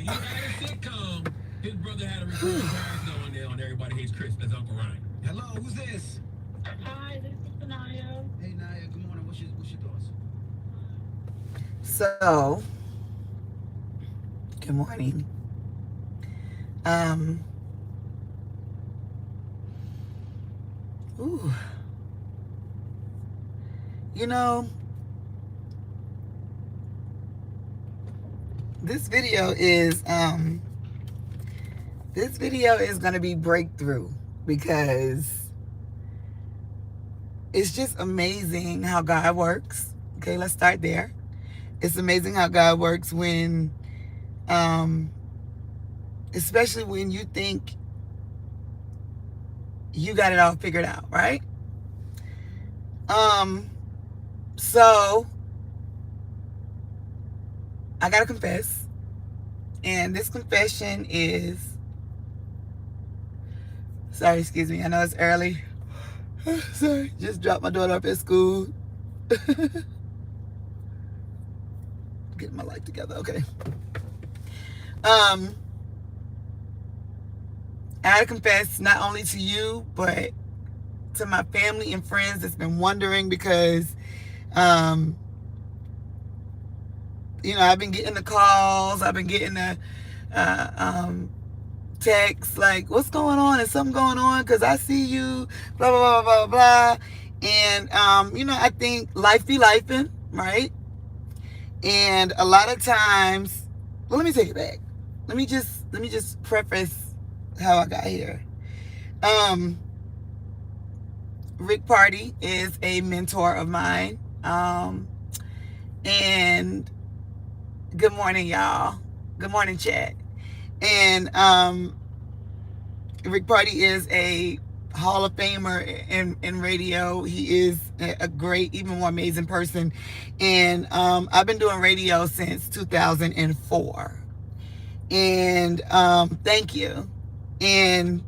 He had a sitcom. His brother had a recurring character on there on Everybody Hates Chris as Uncle Ryan. Hello, who's this? Hi, this is Naya. Hey Naya, good morning. What's your thoughts? So, good morning. Um, ooh, you know, this video is going to be breakthrough because it's just amazing how God works. Okay, let's start there. It's amazing how God works when, especially when you think you got it all figured out, right? So I gotta confess, and this confession is, sorry, excuse me, I know it's early. Sorry, just dropped my daughter off at school. Getting my life together, okay. I gotta confess, not only to you, but to my family and friends that's been wondering because, I've been getting the calls, I've been getting the texts like, what's going on? Is something going on? Because I see you, blah, blah, blah, blah, blah. And, I think life be lifing, right? And a lot of times, well, let me take it back. Let me just preface how I got here. Rick Party is a mentor of mine. And good morning, y'all. Good morning, chat. And Rick Party is a Hall of Famer in radio. He is a great, even more amazing person. And I've been doing radio since 2004. And thank you. And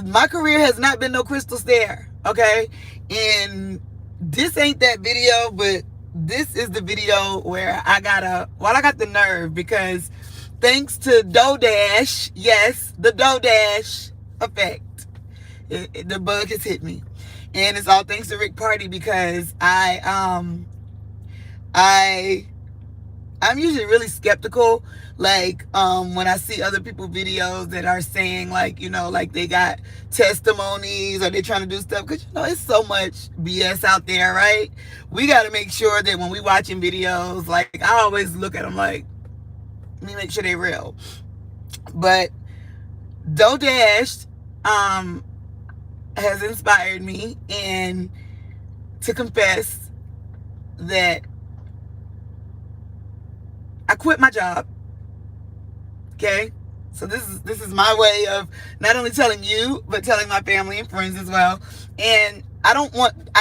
my career has not been no crystal stair, okay? And this ain't that video, but this is the video where I got the nerve because thanks to DoorDash, yes, the DoorDash effect, the bug has hit me. And it's all thanks to Rick Party because I'm usually really skeptical, like when I see other people videos that are saying like, like they got testimonies or they're trying to do stuff, because it's so much BS out there, right? We got to make sure that when we watching videos, like I always look at them like, let me make sure they're real. But DoorDash has inspired me, and to confess that I quit my job. Okay? So this is my way of not only telling you, but telling my family and friends as well. And I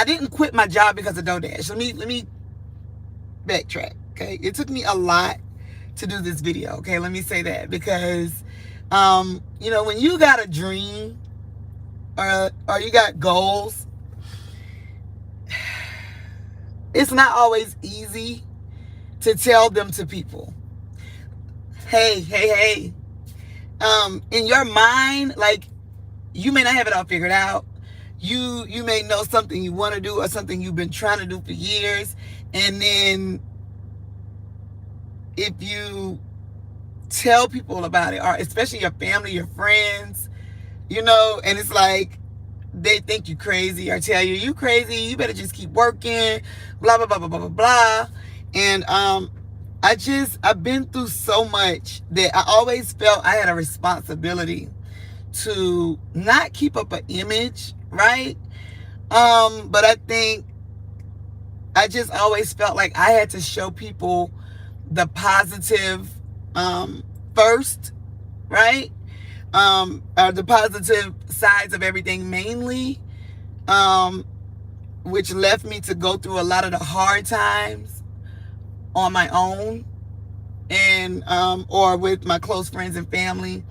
didn't quit my job because of DoorDash. Let me backtrack. Okay? It took me a lot to do this video. Okay? Let me say that because when you got a dream or you got goals, it's not always easy to tell them to people. Hey. In your mind, like, you may not have it all figured out. You may know something you want to do or something you've been trying to do for years. And then if you tell people about it, or especially your family, your friends, and it's like they think you crazy or tell you crazy, you better just keep working, blah, blah, blah, blah, blah, blah, blah. And I've been through so much that I always felt I had a responsibility to not keep up an image, right? But I think I just always felt like I had to show people the positive first, right? Or the positive sides of everything mainly, which left me to go through a lot of the hard times on my own, and or with my close friends and family.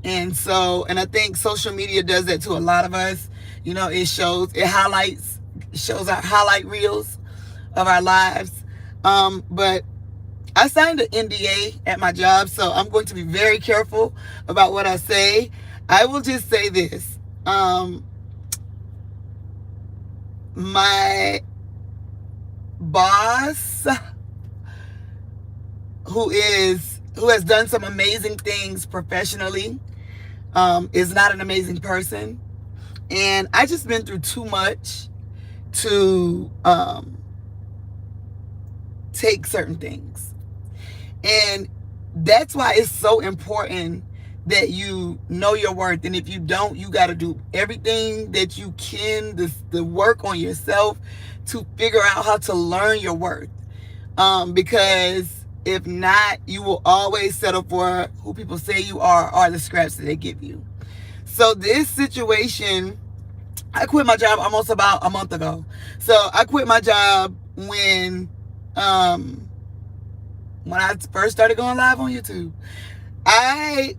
And I think social media does that to a lot of us. It shows our highlight reels of our lives. But I signed an NDA at my job, so I'm going to be very careful about what I say. I will just say this. My boss, who has done some amazing things professionally, is not an amazing person. And I just been through too much to take certain things. And that's why it's so important that you know your worth. And if you don't, you got to do everything that you can, the work on yourself to figure out how to learn your worth. Because if not, you will always settle for who people say you are or the scraps that they give you. So this situation, I quit my job almost about a month ago. So I quit my job when I first started going live on YouTube. I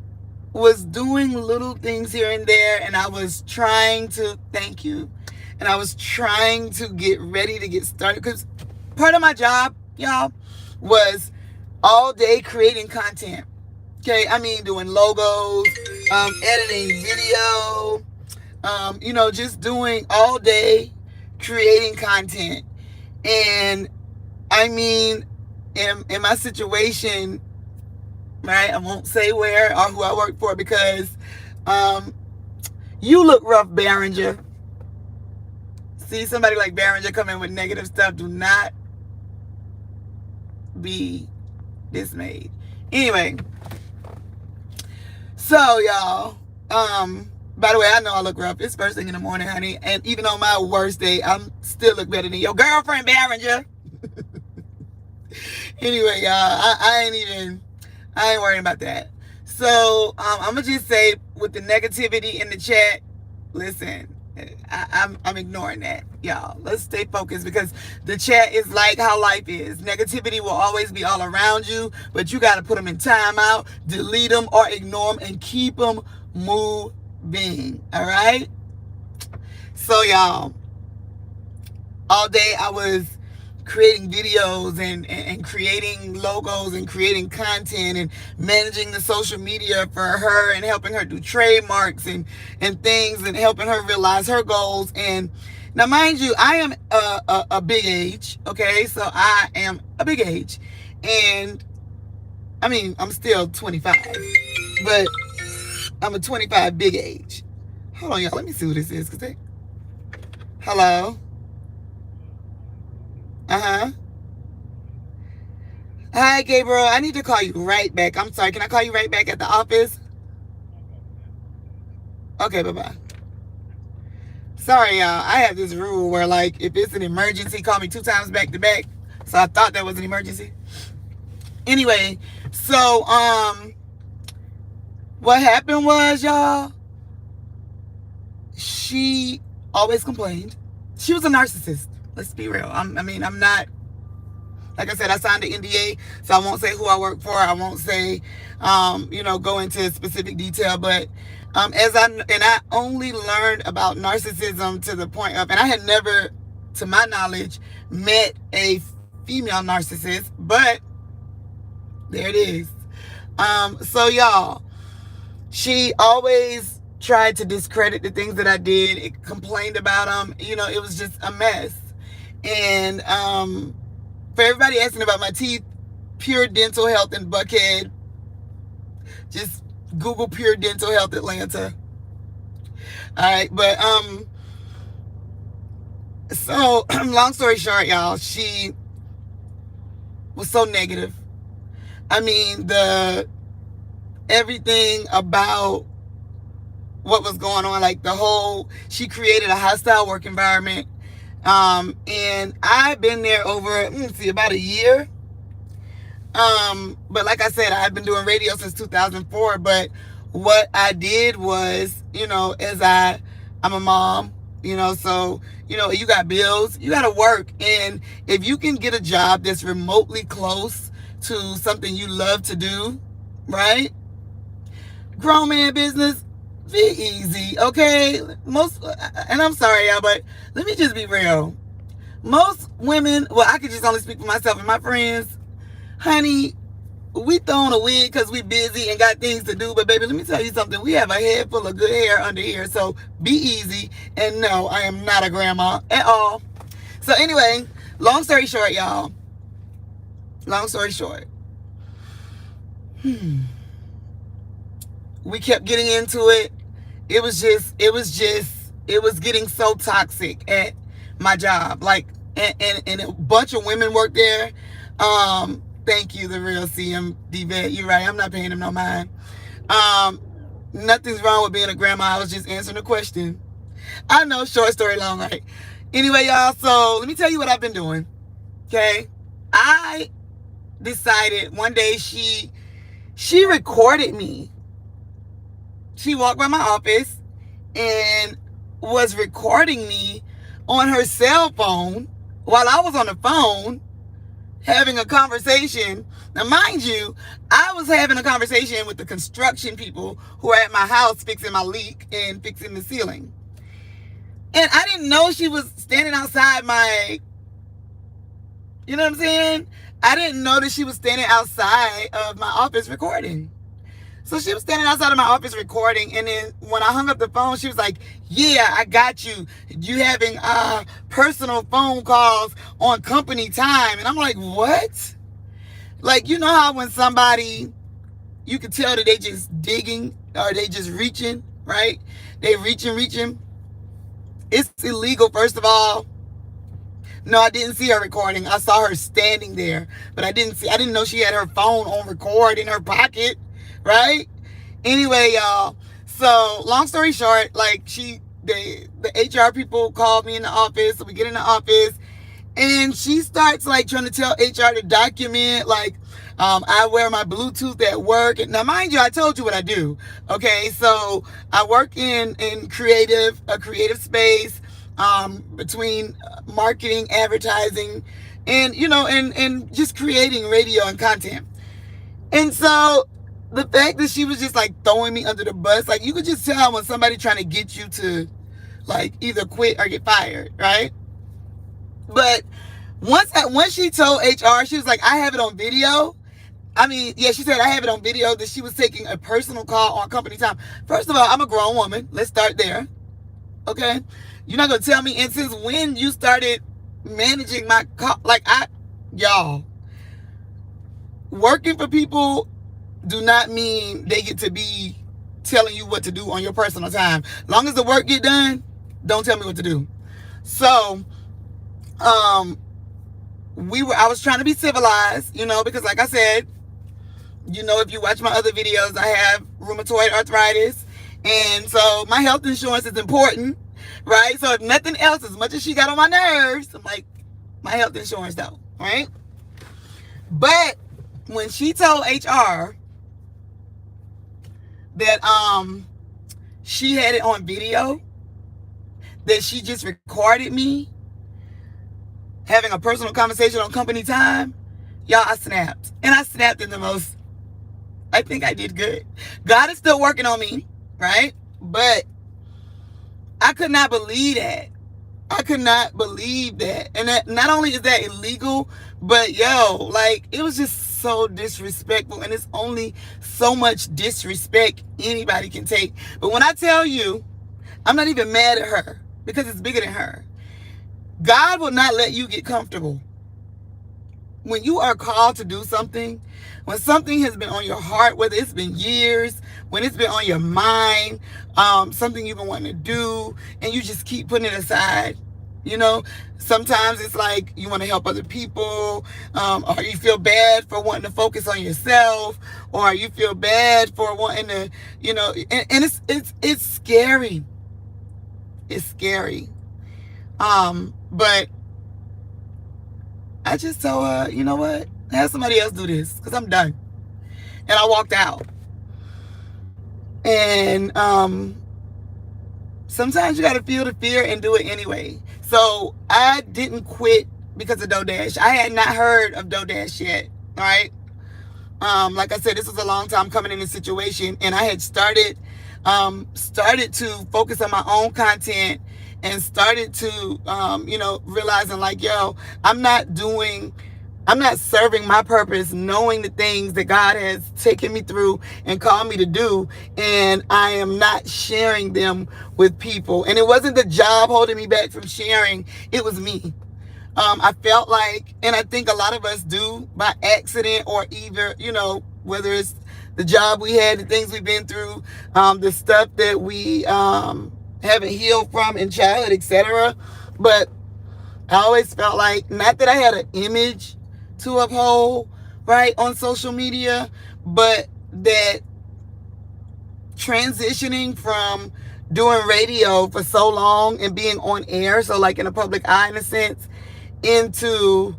was doing little things here and there, and I was trying to thank you, and I was trying to get ready to get started, because part of my job, y'all, was all day creating content. Okay, I mean doing logos, editing video, just doing all day creating content. And I mean, in my situation, right, I won't say where or who I work for, because you look rough, Barringer. See somebody like Barringer come in with negative stuff, do not be dismayed. Anyway, so y'all, by the way, I know I look rough. It's first thing in the morning, honey, and even on my worst day, I'm still look better than your girlfriend, Barringer. Anyway, y'all, I ain't worrying about that. So I'm gonna just say, with the negativity in the chat, listen, I'm ignoring that, y'all. Let's stay focused, because the chat is like how life is. Negativity will always be all around you, but you got to put them in timeout, delete them, or ignore them, and keep them moving. All right. So y'all, all day I was creating videos and creating logos and creating content and managing the social media for her and helping her do trademarks and things and helping her realize her goals. And now, mind you, I am a big age. Okay, so I am a big age, and I mean, I'm still 25, but I'm a 25 big age. Hold on, y'all, let me see what this is. Hello. Hi, Gabriel. I need to call you right back. I'm sorry. Can I call you right back at the office? Okay, bye-bye. Sorry, y'all. I have this rule where, like, if it's an emergency, call me 2 times back to back. So I thought that was an emergency. Anyway, so, what happened was, y'all, she always complained. She was a narcissist. Let's be real. I'm not, like I said, I signed an NDA, so I won't say who I work for. I won't say, go into specific detail. But I only learned about narcissism to the point of, and I had never, to my knowledge, met a female narcissist, but there it is. So y'all, she always tried to discredit the things that I did. It complained about them. It was just a mess. And for everybody asking about my teeth, Pure Dental Health in Buckhead, just Google Pure Dental Health Atlanta. All right, but so long story short, y'all, she was so negative. I mean, everything about what was going on, like she created a hostile work environment. And I've been there over, about a year. But like I said, I've been doing radio since 2004. But what I did was, as I'm a mom, so, you got bills, you got to work. And if you can get a job that's remotely close to something you love to do, right? Grown man business, be easy, okay? And I'm sorry, y'all, but let me just be real. Most women, well, I could just only speak for myself and my friends. honey, we throwing a wig because we busy and got things to do. But baby, let me tell you something. We have a head full of good hair under here. So be easy. And no, I am not a grandma at all. So anyway, long story short, y'all. Long story short. We kept getting into it. It was getting so toxic at my job. Like, and a bunch of women work there. Thank you, the real CMD vet. You're right. I'm not paying him no mind. Nothing's wrong with being a grandma. I was just answering a question. I know, short story long, right? Anyway, y'all, so let me tell you what I've been doing. Okay? I decided one day she recorded me. She walked by my office and was recording me on her cell phone while I was on the phone having a conversation. Now, mind you, I was having a conversation with the construction people who are at my house fixing my leak and fixing the ceiling. And I didn't know she was standing outside my, you know what I'm saying? I didn't know that she was standing outside of my office recording. So she was standing outside of my office recording, and then when I hung up the phone, she was like, yeah, I got you. You having personal phone calls on company time. And I'm like, what? Like, you know how when somebody, you can tell that they just digging or they just reaching, right? They reaching. It's illegal, first of all. No, I didn't see her recording. I saw her standing there, but I didn't know she had her phone on record in her pocket. Right? Anyway, y'all. So, long story short, like the HR people called me in the office. So we get in the office, and she starts like trying to tell HR to document, like, I wear my Bluetooth at work. And now, mind you, I told you what I do. Okay, so I work in a creative space, between marketing, advertising, and and just creating radio and content. And so the fact that she was just like throwing me under the bus, like you could just tell when somebody trying to get you to like either quit or get fired, right? But once she told HR, she was like, I have it on video. I mean, yeah, she said I have it on video that she was taking a personal call on company time. First of all, I'm a grown woman. Let's start there. Okay? You're not going to tell me, and since when you started managing my call, like y'all, working for people do not mean they get to be telling you what to do on your personal time. Long as the work get done, don't tell me what to do. So, I was trying to be civilized, because like I said, if you watch my other videos, I have rheumatoid arthritis. And so my health insurance is important, right? So if nothing else, as much as she got on my nerves, I'm like, my health insurance though, right? But when she told HR that she had it on video, that she just recorded me having a personal conversation on company time, y'all, I snapped. And I snapped in the most, I think I did good. God is still working on me, right? But I could not believe that. I could not believe that. And that not only is that illegal, but it was just so disrespectful. And it's only so much disrespect anybody can take. But when I tell you, I'm not even mad at her because it's bigger than her. God will not let you get comfortable. When you are called to do something, when something has been on your heart, whether it's been years, when it's been on your mind, something you've been wanting to do, and you just keep putting it aside, sometimes it's like you want to help other people, or you feel bad for wanting to focus on yourself, or you feel bad for wanting to, and it's scary. It's scary. But I just told her, you know what? Have somebody else do this because I'm done. And I walked out. And sometimes you got to feel the fear and do it anyway. So I didn't quit because of DoorDash. I had not heard of DoorDash yet. All right. Like I said, this was a long time coming in this situation. And I had started to focus on my own content and started to, realizing like, I'm not doing I'm not serving my purpose, knowing the things that God has taken me through and called me to do, and I am not sharing them with people. And it wasn't the job holding me back from sharing, it was me. I felt like, and I think a lot of us do by accident, or either, whether it's the job we had, the things we've been through, the stuff that we haven't healed from in childhood, etc. But I always felt like, not that I had an image to uphold, right, on social media, but that transitioning from doing radio for so long and being on air, so like in a public eye in a sense, into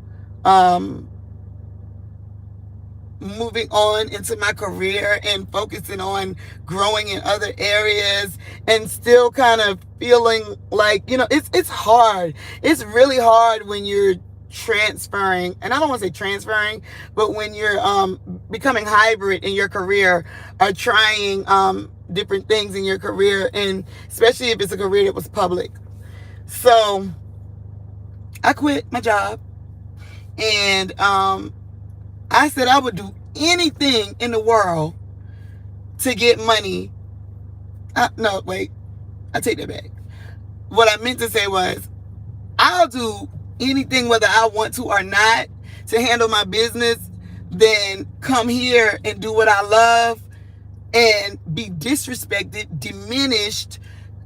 moving on into my career and focusing on growing in other areas, and still kind of feeling like, it's hard. It's really hard when you're transferring, and I don't want to say transferring, but when you're becoming hybrid in your career, or trying different things in your career, and especially if it's a career that was public. So I quit my job, and I said I would do anything in the world to get money. No, wait, I take that back. What I meant to say was, I'll do anything, whether I want to or not, to handle my business, than come here and do what I love and be disrespected, diminished,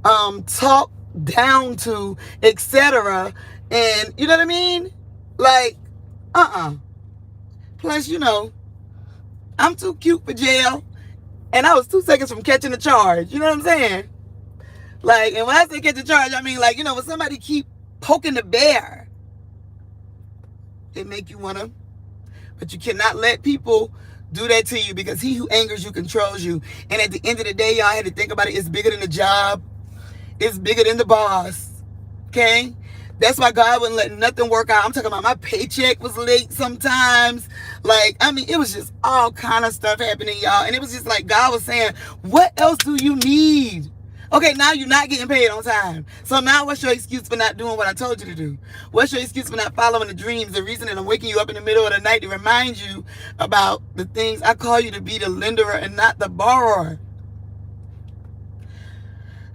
talked down to, etc. And you know what I mean? Like, Plus, I'm too cute for jail, and I was 2 seconds from catching a charge. You know what I'm saying? Like, and when I say catch a charge, I mean, like, when somebody keep poking the bear, it make you want to. But you cannot let people do that to you, because he who angers you controls you. And at the end of the day, y'all had to think about it. It's bigger than the job. It's bigger than the boss. Okay? That's why God wouldn't let nothing work out. I'm talking about my paycheck was late sometimes. Like, it was just all kind of stuff happening, y'all. And it was just like God was saying, what else do you need? Okay, now you're not getting paid on time. So now what's your excuse for not doing what I told you to do? What's your excuse for not following the dreams? The reason that I'm waking you up in the middle of the night to remind you about the things. I call you to be the lenderer and not the borrower.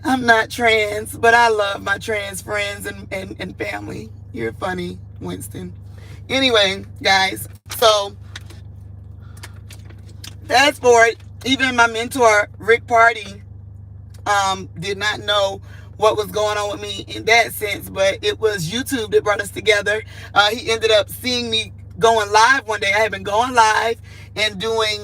I'm not trans, but I love my trans friends and family. You're funny, Winston. Anyway, guys, so fast forward, even my mentor, Rick Party, did not know what was going on with me in that sense, but it was YouTube that brought us together. He ended up seeing me going live one day. I had been going live and doing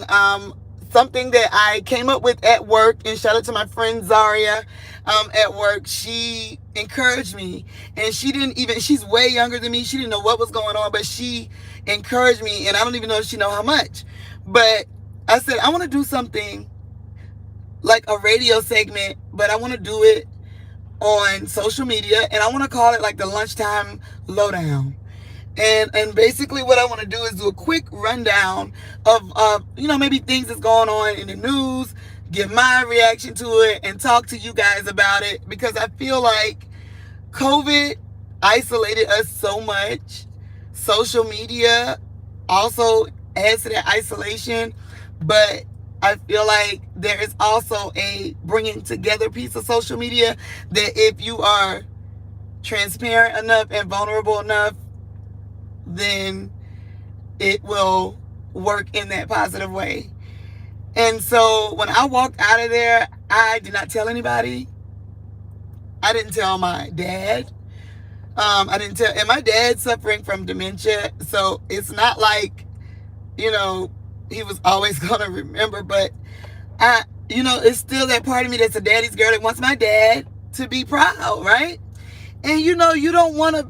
something that I came up with at work, and shout out to my friend Zaria at work. She encouraged me, and she's way younger than me. She didn't know what was going on, but she encouraged me, and I don't even know if she know how much. But I said, I want to do something like a radio segment, but I want to do it on social media, and I want to call it like the Lunchtime Lowdown. And basically what I want to do is do a quick rundown of maybe things that's going on in the news, give my reaction to it, and talk to you guys about it, because I feel like COVID isolated us so much. Social media also adds to that isolation, but I feel like there is also a bringing together piece of social media that if you are transparent enough and vulnerable enough, then it will work in that positive way. And so when I walked out of there, I did not tell anybody. I didn't tell my dad. And my dad's suffering from dementia, so it's not like, he was always gonna remember, but it's still that part of me that's a daddy's girl that wants my dad to be proud, right? And you don't wanna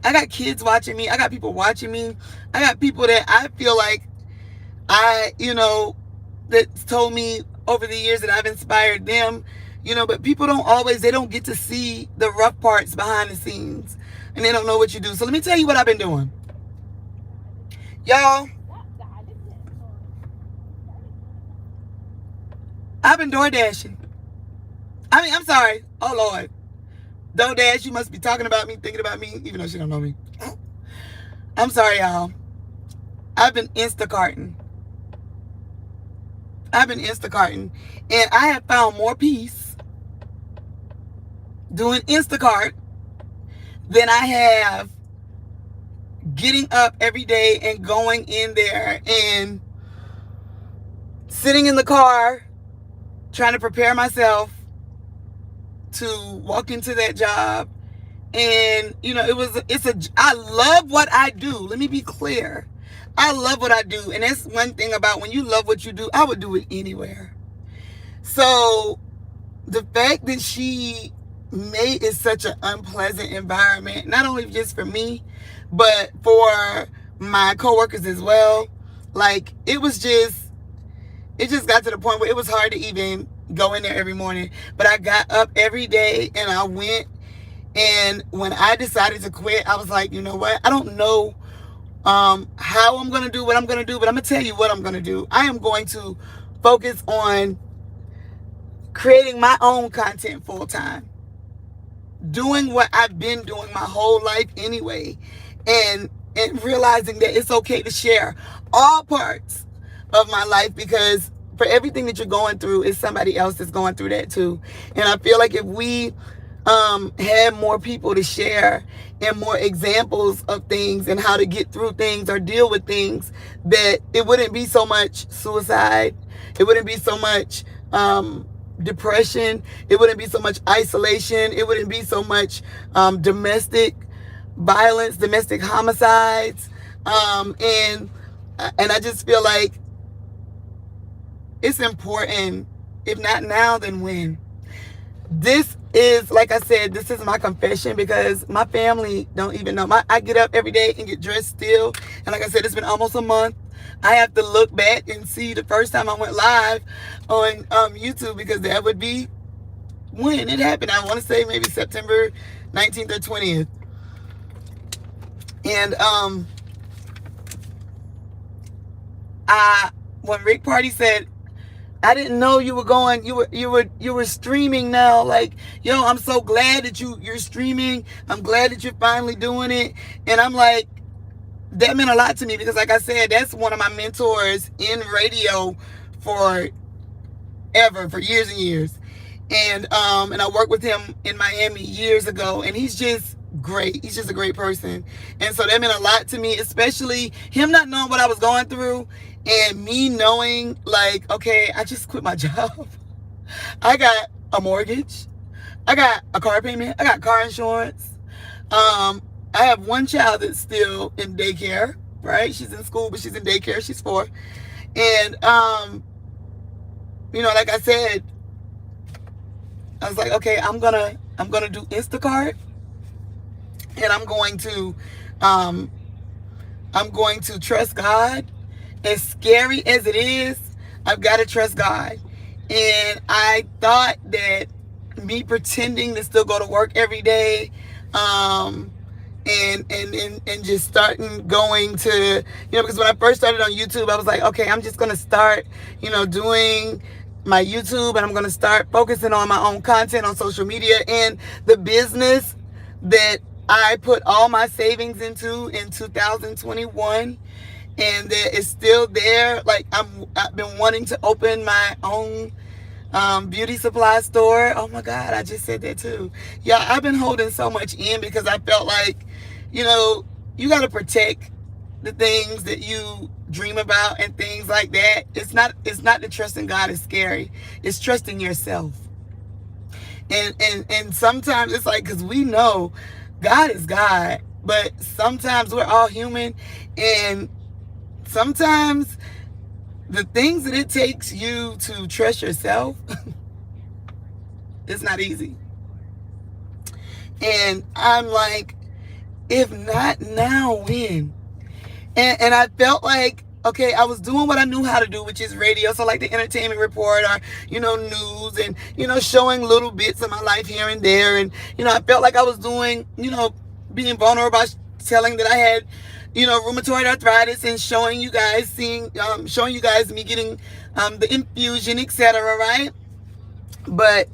I got kids watching me. I got people watching me. I got people that I feel like that's told me over the years that I've inspired them, but people they don't get to see the rough parts behind the scenes, and they don't know what you do. So let me tell you what I've been doing. Y'all, I've been door dashing. I'm sorry. Oh, Lord. DoorDash, you must be talking about me, thinking about me, even though she don't know me. I'm sorry, y'all. I've been Instacarting. And I have found more peace doing Instacart than I have getting up every day and going in there and sitting in the car trying to prepare myself to walk into that job. And I love what I do. Let me be clear. I love what I do. And that's one thing about when you love what you do, I would do it anywhere. So the fact that she made it such an unpleasant environment, not only just for me, but for my coworkers as well. Like, it just got to the point where it was hard to even go in there every morning. But I got up every day and I went. And when I decided to quit, I was like, you know what? I don't know how I'm going to do what I'm going to do, but I'm going to tell you what I'm going to do. I am going to focus on creating my own content full time, doing what I've been doing my whole life anyway, and realizing that it's okay to share all parts of my life, because for everything that you're going through is somebody else that's going through that too. And I feel like if we had more people to share and more examples of things and how to get through things or deal with things, that it wouldn't be so much suicide. It wouldn't be so much depression. It wouldn't be so much isolation. It wouldn't be so much domestic violence, domestic homicides. And I just feel like it's important, if not now, then when. This is, like I said, this is my confession, because my family don't even know. I get up every day and get dressed still. And like I said, it's been almost a month. I have to look back and see the first time I went live on YouTube, because that would be when it happened. I want to say maybe September 19th or 20th. And when Rick Party said, I didn't know you were going, you were streaming now. Like, yo, I'm so glad that you're streaming. I'm glad that you're finally doing it. And I'm like, that meant a lot to me, because like I said, that's one of my mentors in radio for years and years. And I worked with him in Miami years ago, and he's just great. He's just a great person. And so that meant a lot to me, especially him not knowing what I was going through, and me knowing, like, okay, I just quit my job. I got a mortgage. I got a car payment. I got car insurance. I have one child that's still in daycare, right? She's in school, but she's in daycare. She's 4. And, like I said, I was like, okay, I'm gonna do Instacart, and I'm going to trust God. As scary as it is, I've got to trust God. And I thought that me pretending to still go to work every day, and just starting going to, because when I first started on YouTube, I was like, okay, I'm just going to start, doing my YouTube, and I'm going to start focusing on my own content on social media, and the business that I put all my savings into in 2021, and that is still there. Like, I've been wanting to open my own beauty supply store. Oh my God, I just said that too. Yeah, I've been holding so much in, because I felt like, you got to protect the things that you dream about and things like that. It's not that trusting God is scary. It's trusting yourself. And sometimes it's like, because we know God is God, but sometimes we're all human, and sometimes the things that it takes you to trust yourself, it's not easy. And I'm like, if not now, when? And I felt like, okay, I was doing what I knew how to do, which is radio. So like the entertainment report, or, news, and, showing little bits of my life here and there. And, I felt like I was doing, being vulnerable by telling that I had, rheumatoid arthritis, and showing you guys me getting the infusion, etc. Right? But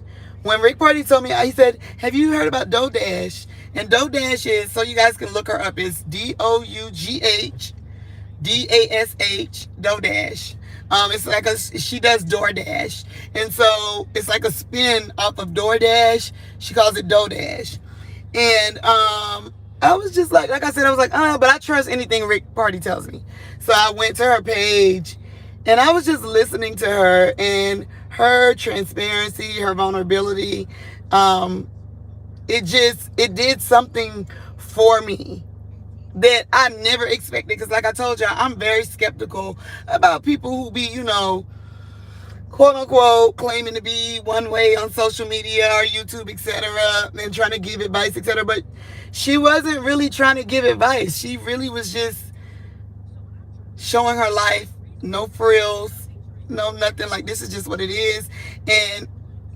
when Rick Party told me, he said, have you heard about DoorDash? And DoorDash is, so you guys can look her up, it's DOUGH DASH, DoorDash. It's like she does DoorDash. And so it's like a spin off of DoorDash. She calls it DoorDash. And I was just like I said, I was like, but I trust anything Rick Party tells me. So I went to her page and I was just listening to her and her transparency, her vulnerability. It did something for me that I never expected. Because like I told y'all, I'm very skeptical about people who be, quote unquote, claiming to be one way on social media or YouTube, etc., and trying to give advice, etc. But she wasn't really trying to give advice. She really was just showing her life, no frills, no nothing. Like, this is just what it is. And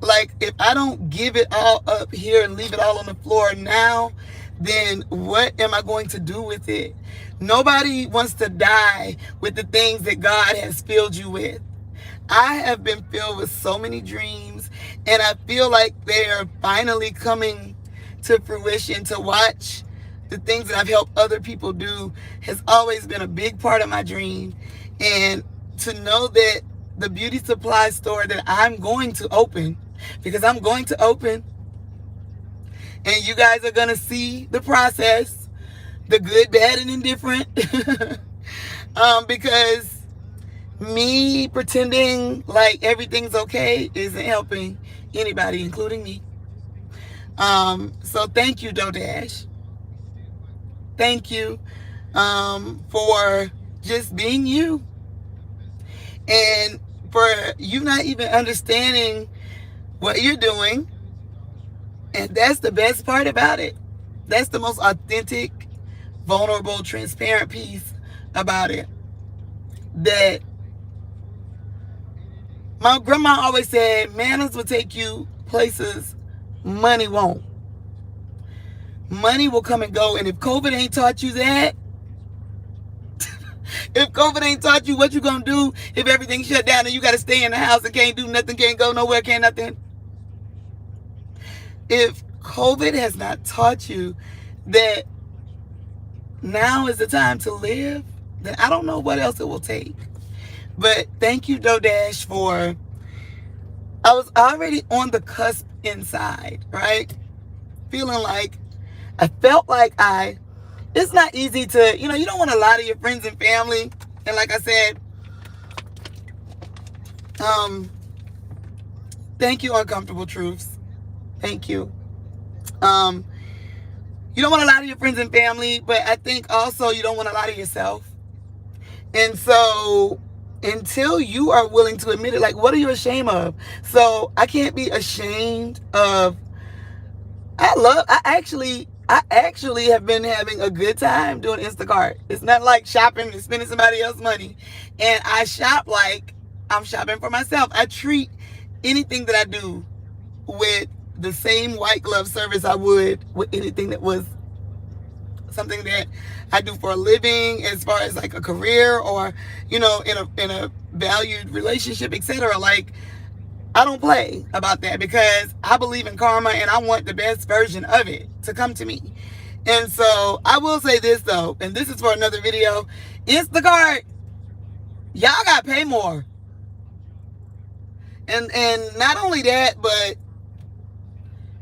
like, if I don't give it all up here and leave it all on the floor now, then what am I going to do with it? Nobody wants to die with the things that God has filled you with. I have been filled with so many dreams, and I feel like they are finally coming to fruition. To watch the things that I've helped other people do has always been a big part of my dream. And to know that the beauty supply store that I'm going to open, because I'm going to open, and you guys are going to see the process, the good, bad, and indifferent, because me pretending like everything's okay isn't helping anybody, including me. So thank you, DoorDash. Thank you for just being you. And for you not even understanding what you're doing. And that's the best part about it. That's the most authentic, vulnerable, transparent piece about it. That my grandma always said, manners will take you places money won't. Money will come and go. And if COVID ain't taught you that, if COVID ain't taught you what you gonna do if everything shut down and you gotta stay in the house and can't do nothing, can't go nowhere, can't nothing. If COVID has not taught you that now is the time to live, then I don't know what else it will take. But thank you, DoorDash, for, I was already on the cusp inside, right? I felt like it's not easy to, you don't want to lie to your friends and family. And like I said, thank you, Uncomfortable Truths. Thank you. You don't want to lie to your friends and family, but I think also you don't want to lie to yourself. And so until you are willing to admit it, like, what are you ashamed of? So I can't be ashamed of, I actually have been having a good time doing Instacart. It's not like shopping and spending somebody else's money. And I shop like I'm shopping for myself. I treat anything that I do with the same white glove service I would with anything that was something that I do for a living, as far as like a career or, in a valued relationship, etc. Like, I don't play about that because I believe in karma and I want the best version of it to come to me. And so I will say this though, and this is for another video. Instacart, y'all got to pay more. And not only that, but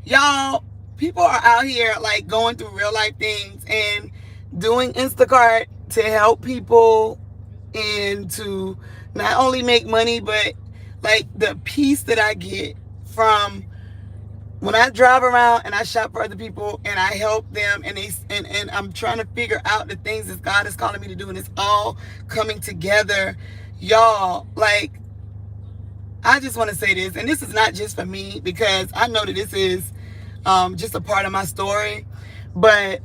y'all, people are out here like going through real life things and doing Instacart to help people and to not only make money, but like the peace that I get from when I drive around and I shop for other people and I help them and I'm trying to figure out the things that God is calling me to do, and it's all coming together. Y'all, like, I just want to say this, and this is not just for me because I know that this is just a part of my story, but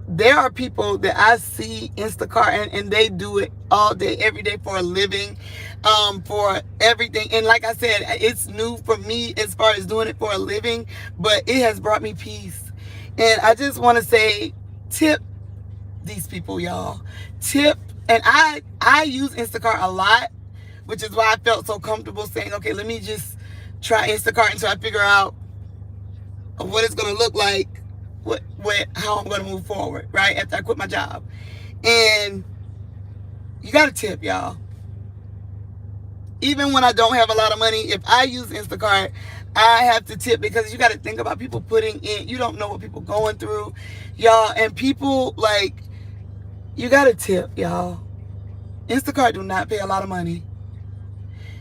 there are people that I see Instacart and they do it all day, every day for a living, for everything. And like I said, it's new for me as far as doing it for a living, but it has brought me peace. And I just want to say, tip these people, y'all. Tip. And I use Instacart a lot, which is why I felt so comfortable saying, okay, let me just try Instacart until I figure out of what it's going to look like, how I'm going to move forward, right, after I quit my job. And you got to tip, y'all. Even when I don't have a lot of money, if I use Instacart, I have to tip, because you got to think about people putting in. You don't know what people going through, y'all. And people, like, you got to tip, y'all. Instacart do not pay a lot of money.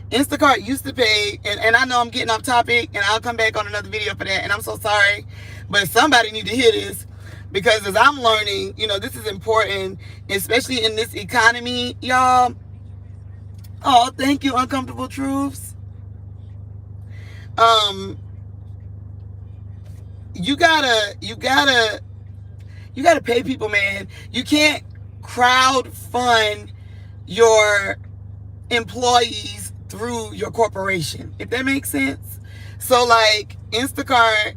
Instacart used to pay, and I know I'm getting off topic, and I'll come back on another video for that, and I'm so sorry, but somebody need to hear this, because as I'm learning, this is important, especially in this economy, y'all. Oh, thank you, Uncomfortable Truths. You gotta pay people, man. You can't crowd fund your employees through your corporation, if that makes sense. So, like, Instacart,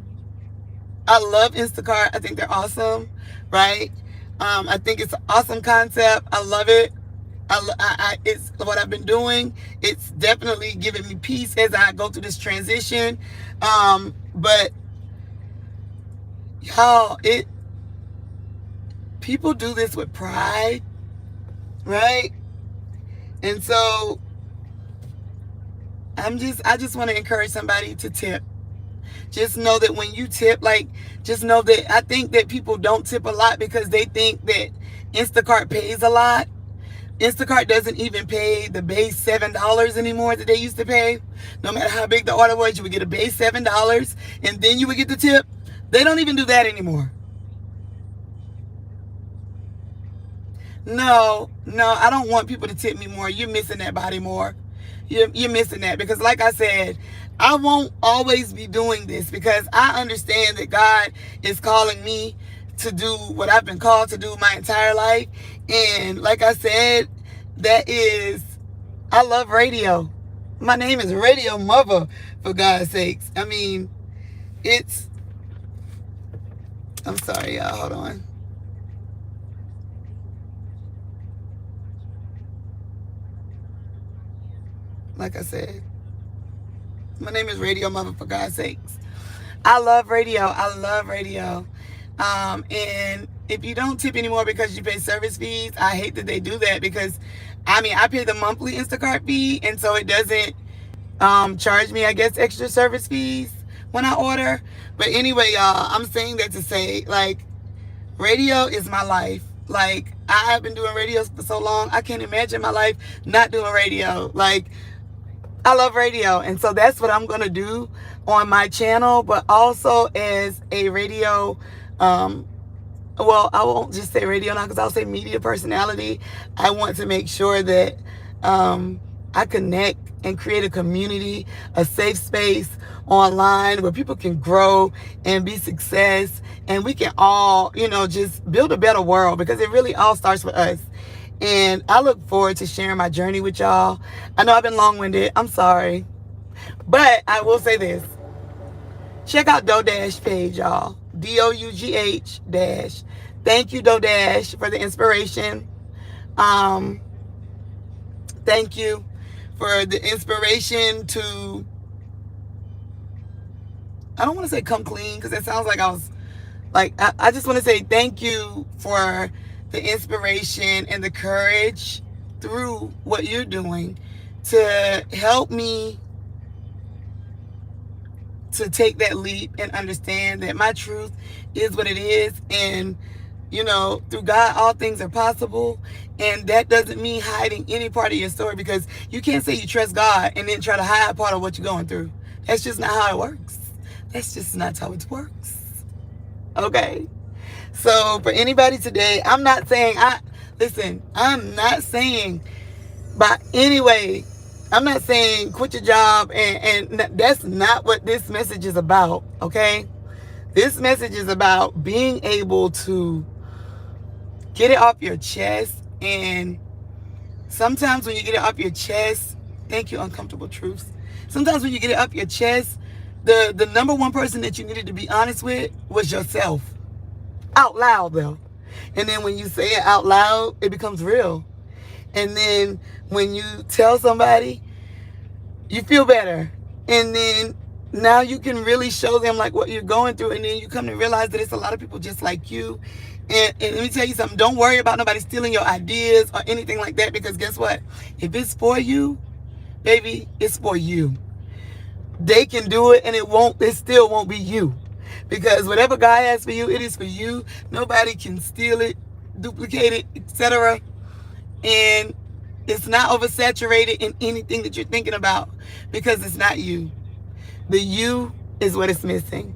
I love Instacart. I think they're awesome, right? I think it's an awesome concept. I love it. It's what I've been doing. It's definitely giving me peace as I go through this transition. But y'all, people do this with pride, right? And so I just want to encourage somebody to tip. Just know that when you tip, just know that I think that people don't tip a lot because they think that Instacart pays a lot. Instacart doesn't even pay the base $7 anymore that they used to pay. No matter how big the order was, you would get a base $7 and then you would get the tip. They don't even do that anymore. No, I don't want people to tip me more. You're missing that, body more. You're missing that, because like I said, I won't always be doing this, because I understand that God is calling me to do what I've been called to do my entire life. And like I said, I love radio. My name is Radio-Muva, for God's sakes. I mean, I'm sorry, y'all, hold on. Like I said, my name is Radio-Muva, for God's sakes. I love radio. And if you don't tip anymore because you pay service fees, I hate that they do that, because I pay the monthly Instacart fee, and so it doesn't charge me, I guess, extra service fees when I order. But anyway, y'all, I'm saying that to say, like, radio is my life. Like, I have been doing radio for so long, I can't imagine my life not doing radio. Like, I love radio, and so that's what I'm going to do on my channel, but also as a radio, well, I won't just say radio now, because I'll say media personality. I want to make sure that I connect and create a community, a safe space online where people can grow and be success, and we can all, just build a better world, because it really all starts with us. And I look forward to sharing my journey with y'all. I know I've been long-winded. I'm sorry. But I will say this. Check out DoDash page, y'all. DOUGH dash. Thank you, DoDash, for the inspiration. Thank you for the inspiration to, I don't want to say come clean, because it sounds like I just want to say thank you for the inspiration and the courage through what you're doing to help me to take that leap and understand that my truth is what it is. And, through God, all things are possible. And that doesn't mean hiding any part of your story, because you can't say you trust God and then try to hide part of what you're going through. That's just not how it works. That's just not how it works. Okay? So for anybody today, I'm not saying, by any way, I'm not saying quit your job, and that's not what this message is about, okay? This message is about being able to get it off your chest. And sometimes when you get it off your chest, thank you, Uncomfortable Truths. Sometimes when you get it off your chest, the number one person that you needed to be honest with was yourself. Out loud, though. And then when you say it out loud, it becomes real. And then when you tell somebody, you feel better. And then now you can really show them like what you're going through, and then you come to realize that it's a lot of people just like you. And let me tell you something, don't worry about nobody stealing your ideas or anything like that, because guess what? If it's for you, baby, it's for you. They can do it, and it still won't be you. Because whatever God has for you, it is for you. Nobody can steal it, duplicate it, etc. And it's not oversaturated in anything that you're thinking about, because it's not you. The you is what is missing.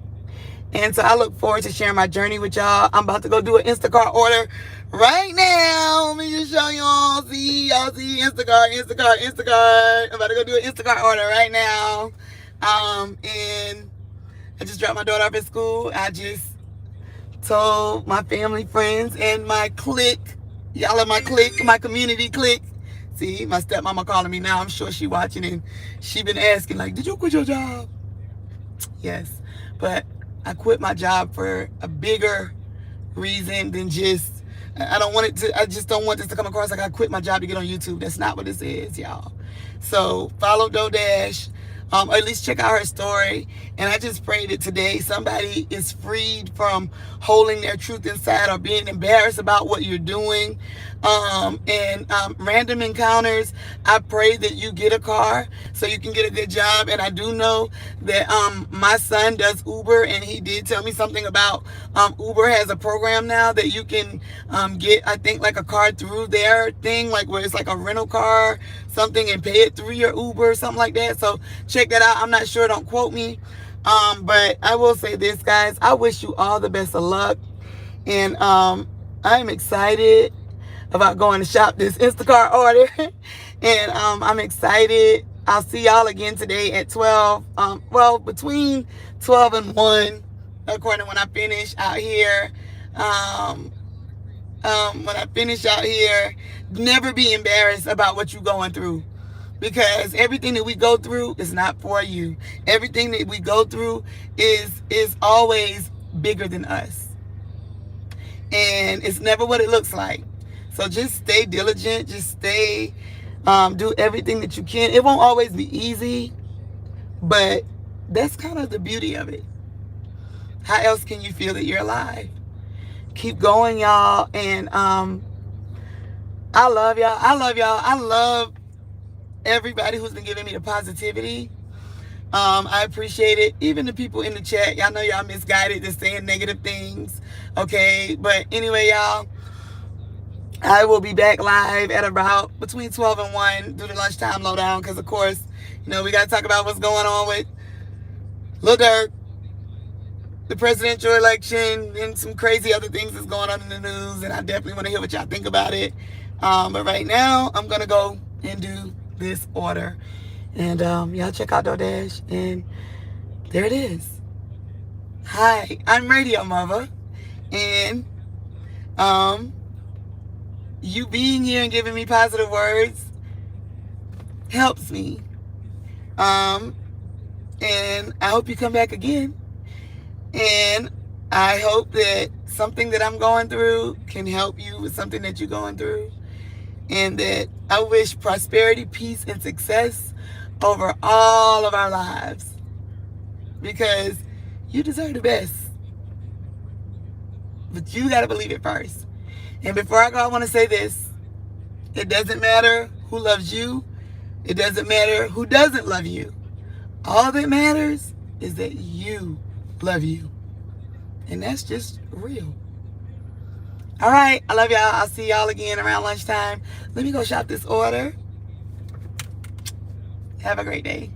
And so I look forward to sharing my journey with y'all. I'm about to go do an Instacart order right now. Let me just show y'all. Y'all see Instacart. I'm about to go do an Instacart order right now. And I just dropped my daughter off at school. I just told my family, friends, and my clique. Y'all are my clique, my community clique. See, my stepmama calling me now. I'm sure she watching, and she been asking, like, did you quit your job? Yes, but I quit my job for a bigger reason than just, I just don't want this to come across like I quit my job to get on YouTube. That's not what this is, y'all. So follow DoDash, or at least check out her story. And I just pray that today somebody is freed from holding their truth inside or being embarrassed about what you're doing. Random encounters, I pray that you get a car so you can get a good job. And I do know that my son does Uber, and he did tell me something about Uber has a program now that you can get, I think, like a car through their thing, like where it's like a rental car something, and pay it through your Uber or something like that. So check that out. I'm not sure, don't quote me. But I will say this, guys, I wish you all the best of luck. And I'm excited about going to shop this Instacart order. And I'm excited. I'll see y'all again today at 12. Between 12 and 1, according to when I finish out here. When I finish out here, never be embarrassed about what you're going through. Because everything that we go through is not for you. Everything that we go through is always bigger than us. And it's never what it looks like. So just stay diligent. Just stay, do everything that you can. It won't always be easy, but that's kind of the beauty of it. How else can you feel that you're alive? Keep going, y'all. And I love y'all. I love everybody who's been giving me the positivity. I appreciate it. Even the people in the chat, y'all know y'all misguided, just saying negative things. Okay, but anyway, y'all, I will be back live at about between 12 and 1 through the lunchtime lowdown, because of course, you know, we got to talk about what's going on with Lil Durk, the presidential election, and some crazy other things that's going on in the news, and I definitely want to hear what y'all think about it. But right now, I'm going to go and do this order. And y'all check out DoDash, and there it is. Hi, I'm Radio-Muva, and you being here and giving me positive words helps me. And I hope you come back again. And I hope that something that I'm going through can help you with something that you're going through. And that I wish prosperity, peace, and success over all of our lives. Because you deserve the best. But you got to believe it first. And before I go, I want to say this. It doesn't matter who loves you. It doesn't matter who doesn't love you. All that matters is that you love you. And that's just real. All right. I love y'all. I'll see y'all again around lunchtime. Let me go shop this order. Have a great day.